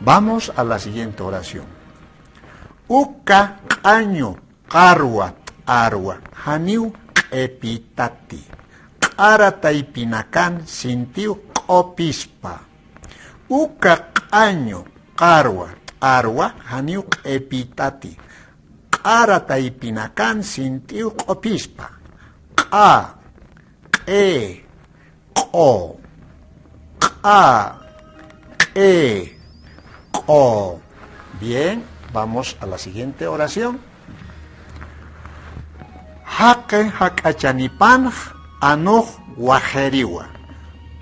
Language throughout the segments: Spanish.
Vamos a la siguiente oración. Uka año qarwa arwa haniu epitati. Arataypinakan sintiu opispa. Uka año qarwa arwa haniu epitati. Arataypinakan sintiu opispa. Qa, qo, qa, Oh, bien, vamos a la siguiente oración. Haqe haqachanipan anuj wajeriwa.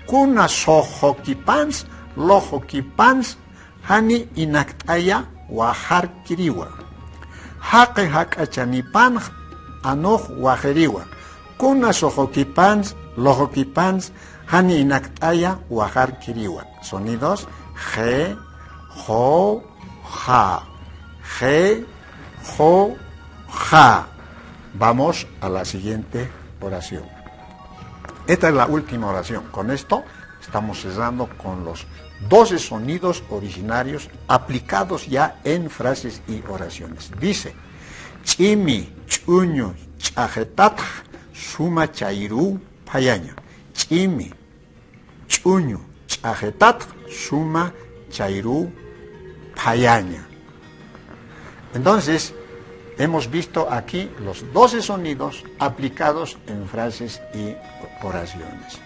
Kuna sohokipans, lohokipans, hani inaktaya wajar kiriwa. Haqe haqachanipan anuj wajeriwa. Kuna sohokipans, lohokipans, hani inaktaya wajar kiriwa. Sonidos G, Jo, Ja. G, Jo, Ja. Vamos a la siguiente oración. Esta es la última oración. Con esto estamos cerrando con los 12 sonidos originarios aplicados ya en frases y oraciones. Dice, Chimi, chuño, chajetat, suma chairu, payaña. Chimi, chuño, chajetat, suma chairu, payaña. Entonces, hemos visto aquí los 12 sonidos aplicados en frases y oraciones.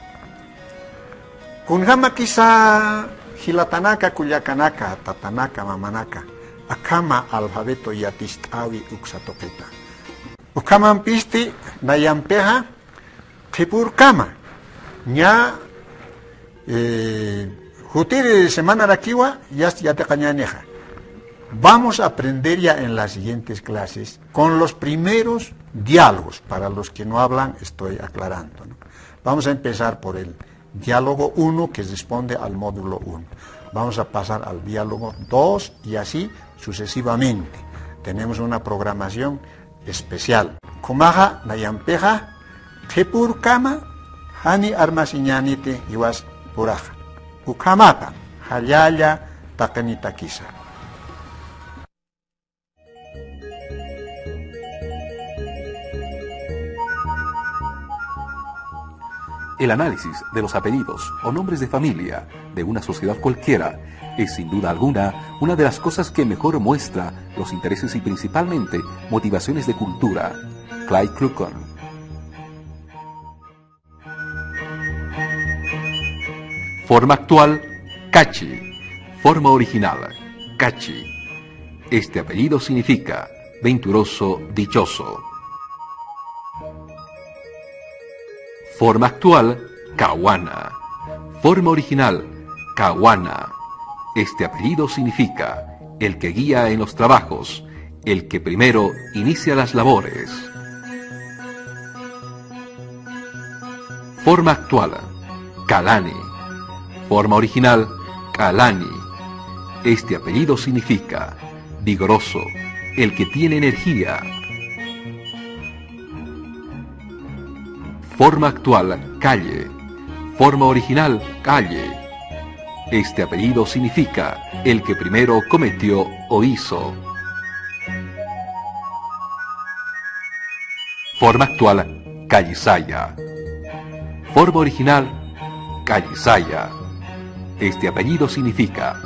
Kunjama quizá hilatanaka, kuyakanaka, tatanaka, mamanaka, akama alfabeto yatistawi uksatoketa. Ukaman pisti nayampeja kipurkama. Nya Jutiri semana rakiwa ya te cañaneja. Vamos a aprender ya en las siguientes clases con los primeros diálogos. Para los que no hablan, estoy aclarando, ¿no? Vamos a empezar por el diálogo 1 que responde al módulo 1. Vamos a pasar al diálogo 2 y así sucesivamente. Tenemos una programación especial. Kumaja nayampeja tepur kama hani armasiñanite iwas puraja. Ukamapa hayaya takanitakisa. El análisis de los apellidos o nombres de familia de una sociedad cualquiera es sin duda alguna una de las cosas que mejor muestra los intereses y principalmente motivaciones de cultura. Clyde Kluckhohn. Forma actual, Cachi. Forma original, Cachi. Este apellido significa venturoso, dichoso. Forma actual, Cahuana. Forma original, Cahuana. Este apellido significa el que guía en los trabajos, el que primero inicia las labores. Forma actual, Kalani. Forma original, Kalani. Este apellido significa vigoroso, el que tiene energía. Forma actual, Calle. Forma original, Calle. Este apellido significa el que primero cometió o hizo. Forma actual, Callisaya. Forma original, Callisaya. Este apellido significa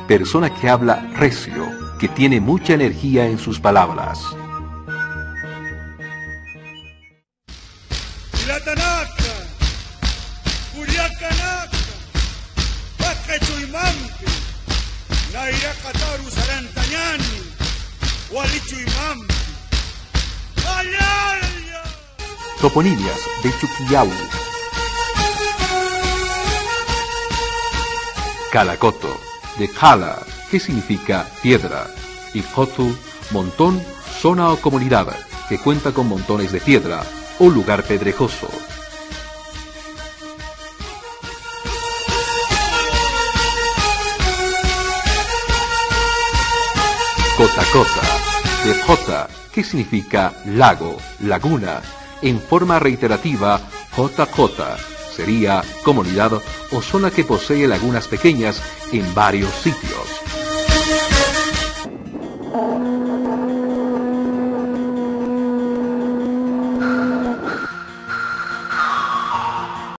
persona que habla recio, que tiene mucha energía en sus palabras. Ilatanaka, Curiacanaka, Pacachuimampi, Nairacataru Sarantañani, Hualichuimampi, Ayaya. Toponimias de Chuquillau. Calacoto, de Jala, que significa piedra. Ipjotu, montón, zona o comunidad que cuenta con montones de piedra o lugar pedregoso. Cotacota, de jota, que significa lago, laguna, en forma reiterativa, jota, sería comunidad o zona que posee lagunas pequeñas en varios sitios.